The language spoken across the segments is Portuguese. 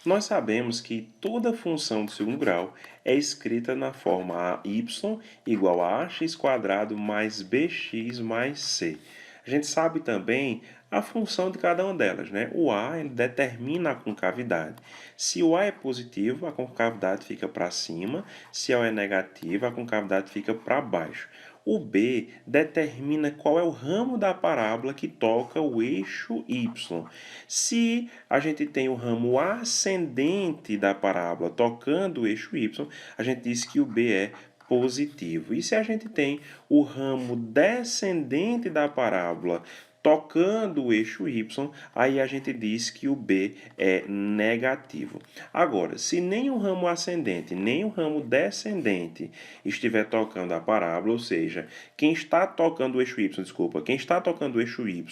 Nós sabemos que toda função do segundo grau é escrita na forma y igual a ax² mais bx mais c. A gente sabe também a função de cada uma delas, né? O A ele determina a concavidade. Se o A é positivo, a concavidade fica para cima. Se o A é negativo, a concavidade fica para baixo. O B determina qual é o ramo da parábola que toca o eixo y. Se a gente tem o ramo ascendente da parábola tocando o eixo y, a gente diz que o B é positivo. E se a gente tem o ramo descendente da parábola tocando o eixo y, aí a gente diz que o B é negativo. Agora, se nem o ramo ascendente nem o ramo descendente estiver tocando a parábola, ou seja, quem está tocando o eixo y, quem está tocando o eixo y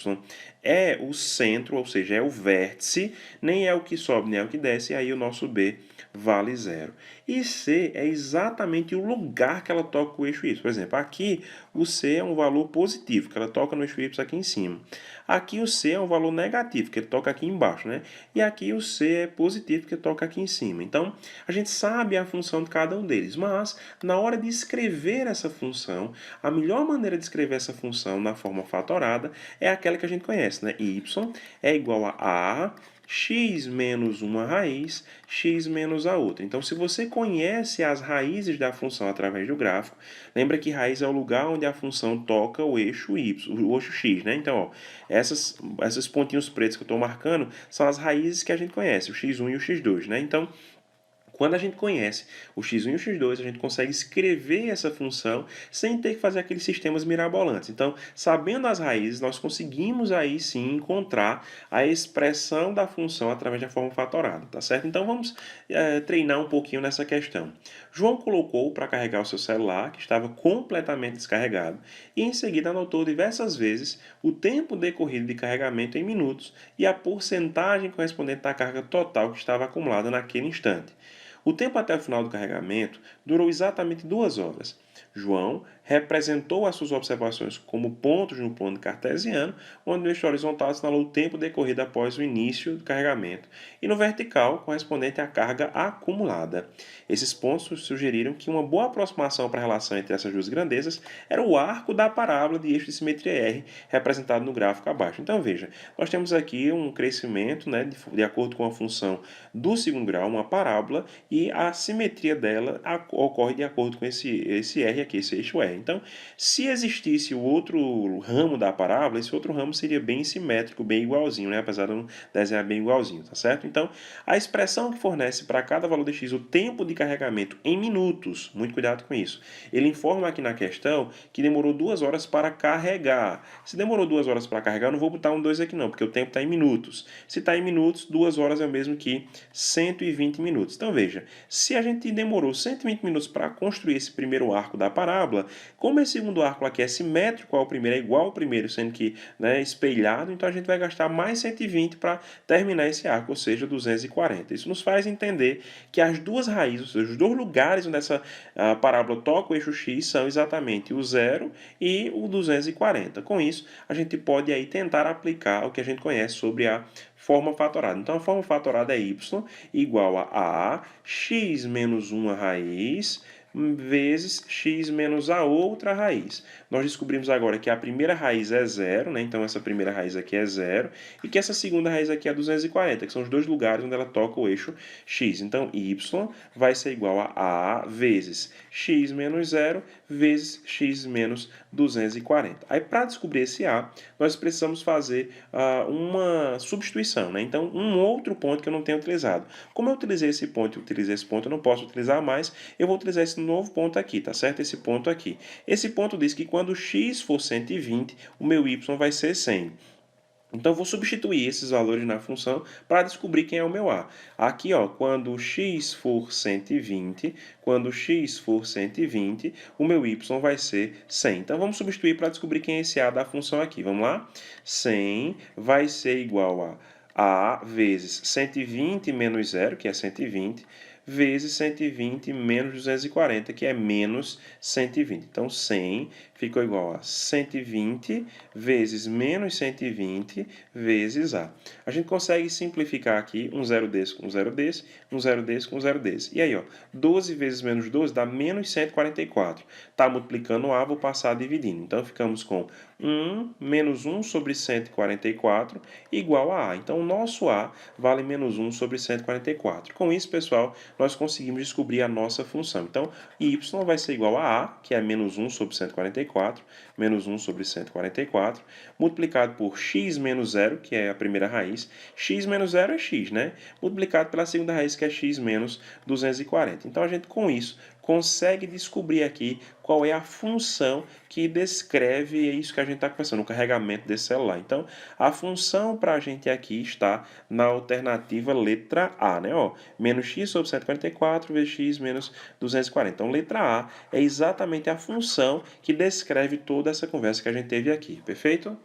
é o centro, ou seja, é o vértice, nem é o que sobe nem é o que desce, e aí o nosso B vale zero. E C é exatamente o lugar que ela toca o eixo y. Por exemplo, aqui o C é um valor positivo, que ela toca no eixo y aqui em cima. Aqui o C é um valor negativo, que ele toca aqui embaixo, né? E aqui o C é positivo, que toca aqui em cima. Então, a gente sabe a função de cada um deles, mas na hora de escrever essa função, a melhor maneira de escrever essa função na forma fatorada é aquela que a gente conhece, né? Y é igual a x menos uma raiz, x menos a outra. Então, se você conhece as raízes da função através do gráfico, lembra que raiz é o lugar onde a função toca o eixo y, o eixo x, né? Então, ó, esses pontinhos pretos que eu estou marcando são as raízes que a gente conhece, o x1 e o x2, né? Então, quando a gente conhece o x1 e o x2, a gente consegue escrever essa função sem ter que fazer aqueles sistemas mirabolantes. Então, sabendo as raízes, nós conseguimos aí sim encontrar a expressão da função através da forma fatorada, tá certo? Então, vamos treinar um pouquinho nessa questão. João colocou para carregar o seu celular, que estava completamente descarregado, e em seguida anotou diversas vezes o tempo decorrido de carregamento em minutos e a porcentagem correspondente à carga total que estava acumulada naquele instante. O tempo até o final do carregamento durou exatamente 2 horas. João representou as suas observações como pontos no plano cartesiano, onde no eixo horizontal assinalou o tempo decorrido após o início do carregamento, e no vertical, correspondente à carga acumulada. Esses pontos sugeriram que uma boa aproximação para a relação entre essas duas grandezas era o arco da parábola de eixo de simetria R, representado no gráfico abaixo. Então, veja, nós temos aqui um crescimento, né, de acordo com a função do segundo grau, uma parábola, e a simetria dela ocorre de acordo com esse R aqui, esse eixo R. Então, se existisse o outro ramo da parábola, esse outro ramo seria bem simétrico, bem igualzinho, né? Apesar de não desenhar bem igualzinho, tá certo? Então, a expressão que fornece para cada valor de x o tempo de carregamento em minutos, muito cuidado com isso. Ele informa aqui na questão que demorou 2 horas para carregar. Se demorou 2 horas para carregar, eu não vou botar um 2 aqui não, porque o tempo está em minutos. Se está em minutos, 2 horas é o mesmo que 120 minutos. Então, veja, se a gente demorou 120 minutos para construir esse primeiro arco da parábola, como esse segundo arco aqui é simétrico ao primeiro, é igual ao primeiro, sendo que, né, espelhado, então a gente vai gastar mais 120 para terminar esse arco, ou seja, 240. Isso nos faz entender que as duas raízes, ou seja, os dois lugares onde essa parábola toca o eixo x são exatamente o 0 e o 240. Com isso, a gente pode aí tentar aplicar o que a gente conhece sobre a forma fatorada. Então, a forma fatorada é y igual a x menos uma raiz vezes x menos a outra raiz. Nós descobrimos agora que a primeira raiz é zero, né? Então essa primeira raiz aqui é zero, e que essa segunda raiz aqui é 240, que são os dois lugares onde ela toca o eixo x. Então y vai ser igual a vezes x menos zero vezes x menos 240. Aí para descobrir esse a, nós precisamos fazer uma substituição, né? Então um outro ponto que eu não tenho utilizado. Como eu utilizei esse ponto eu não posso utilizar mais, eu vou utilizar esse novo ponto aqui, tá certo? Esse ponto aqui. Esse ponto diz que quando x for 120, o meu y vai ser 100. Então, eu vou substituir esses valores na função para descobrir quem é o meu A. Aqui, ó, quando x for 120, o meu y vai ser 100. Então, vamos substituir para descobrir quem é esse A da função aqui. Vamos lá? 100 vai ser igual a vezes 120 menos 0, que é 120, vezes 120 menos 240, que é menos 120. Então, 100 ficou igual a 120 vezes menos 120 vezes A. A gente consegue simplificar aqui um zero desse com um zero desse, um zero desse com um zero desse. E aí, ó, 12 vezes menos 12 dá menos 144. Está multiplicando A, vou passar dividindo. Então, ficamos com 1 menos 1 sobre 144 igual a A. Então, o nosso A vale menos 1 sobre 144. Com isso, pessoal, nós conseguimos descobrir a nossa função. Então, y vai ser igual a A, que é menos 1 sobre 144, menos 1 sobre 144, multiplicado por x menos 0, que é a primeira raiz. X menos 0 é x, né? Multiplicado pela segunda raiz, que é x menos 240. Então, a gente, com isso, consegue descobrir aqui qual é a função que descreve isso que a gente está conversando, o carregamento desse celular. Então, a função para a gente aqui está na alternativa letra A, né? Ó, menos x sobre 144 vezes x menos 240. Então, letra A é exatamente a função que descreve toda essa conversa que a gente teve aqui, perfeito?